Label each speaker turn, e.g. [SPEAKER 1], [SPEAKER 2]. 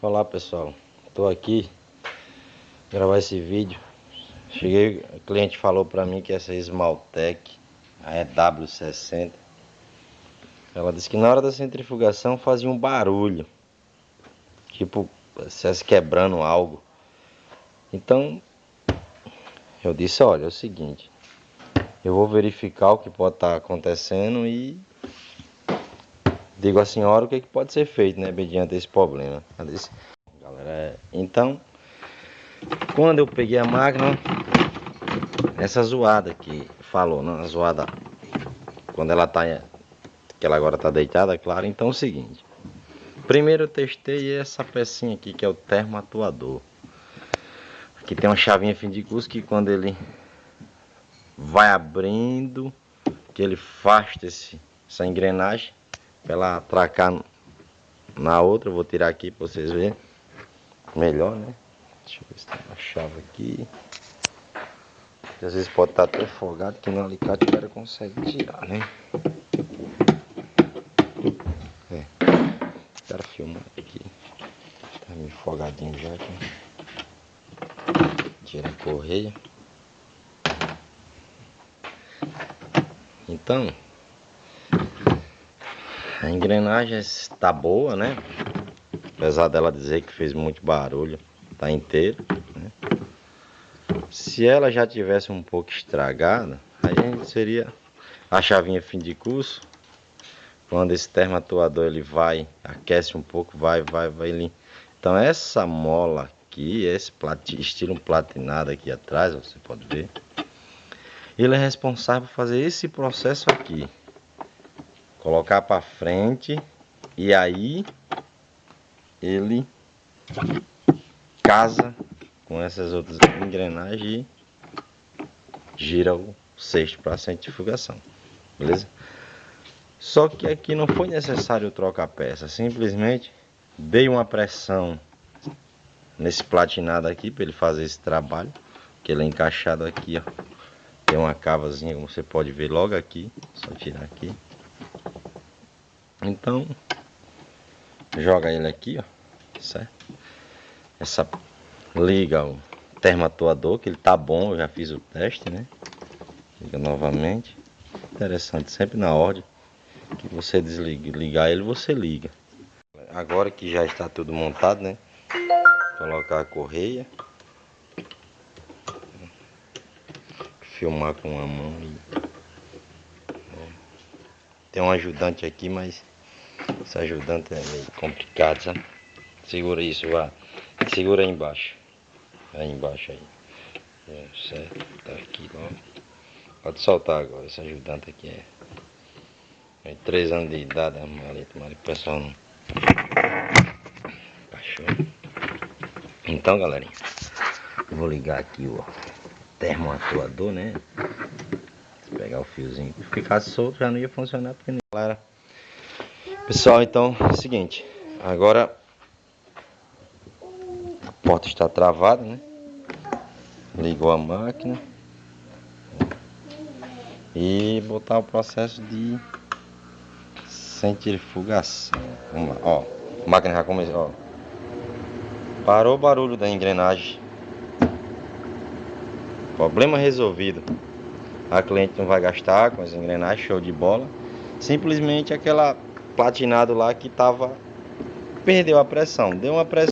[SPEAKER 1] Olá pessoal, estou aqui gravar esse vídeo. Cheguei, o cliente falou para mim que essa Esmaltec, a EW60, ela disse que na hora da centrifugação fazia um barulho, tipo se quebrando algo. Então eu disse, olha, é o seguinte, eu vou verificar o que pode estar acontecendo e digo à senhora o que pode ser feito, né, mediante esse problema. Ela disse, galera, então quando eu peguei a máquina, essa zoada que falou, não, a zoada quando ela tá, que ela agora tá deitada, claro. Então é o seguinte, primeiro eu testei essa pecinha aqui que é o termoatuador. Aqui tem uma chavinha fim de curso que quando ele vai abrindo, que ele afasta essa engrenagem para ela atracar na outra. Eu vou tirar aqui para vocês verem melhor, né? Deixa eu ver se tem uma chave aqui. Às vezes pode estar até folgado, que no alicate o cara consegue tirar, né? Quero filmar aqui. Tá meio folgadinho já aqui. Tira a correia. Então, a engrenagem está boa, né? Apesar dela dizer que fez muito barulho, tá inteira, né? Se ela já tivesse um pouco estragada, aí seria a chavinha fim de curso. Quando esse termoatuador ele vai, aquece um pouco, vai ele. Então essa mola aqui, esse estilo platinado aqui atrás, você pode ver, ele é responsável por fazer esse processo aqui, colocar para frente, e aí ele casa com essas outras engrenagens e gira o cesto para centrifugação, beleza? Só que aqui não foi necessário trocar a peça, simplesmente dei uma pressão nesse platinado aqui para ele fazer esse trabalho, que ele é encaixado aqui, ó. Tem uma cavazinha, como você pode ver logo aqui, só tirar aqui. Então joga ele aqui, ó, certo? Essa liga o termoatuador, que ele tá bom, eu já fiz o teste, né? Liga novamente. Interessante, sempre na ordem que você ligar ele, você liga. Agora que já está tudo montado, né? Colocar a correia. Filmar com a mão. Tem um ajudante aqui, mas esse ajudante é meio complicado, sabe? Segura isso, vá. Segura aí embaixo. Aí embaixo aí. É, certo, tá aqui, ó. Pode soltar agora, esse ajudante aqui é 3 anos de idade, a maleta, mas o pessoal não. Cachorro. Então, galerinha, eu vou ligar aqui o termoatuador, né? Se pegar o fiozinho, se ficasse solto já não ia funcionar, porque não. Galera, pessoal, então é o seguinte, agora a porta está travada, né? Ligou a máquina e botar o processo de centrifugação. Vamos lá, ó, a máquina já começou, ó. Parou o barulho da engrenagem. Problema resolvido. A cliente não vai gastar com as engrenagens, show de bola. Simplesmente aquela platinado lá que tava, perdeu a pressão, deu uma pressão.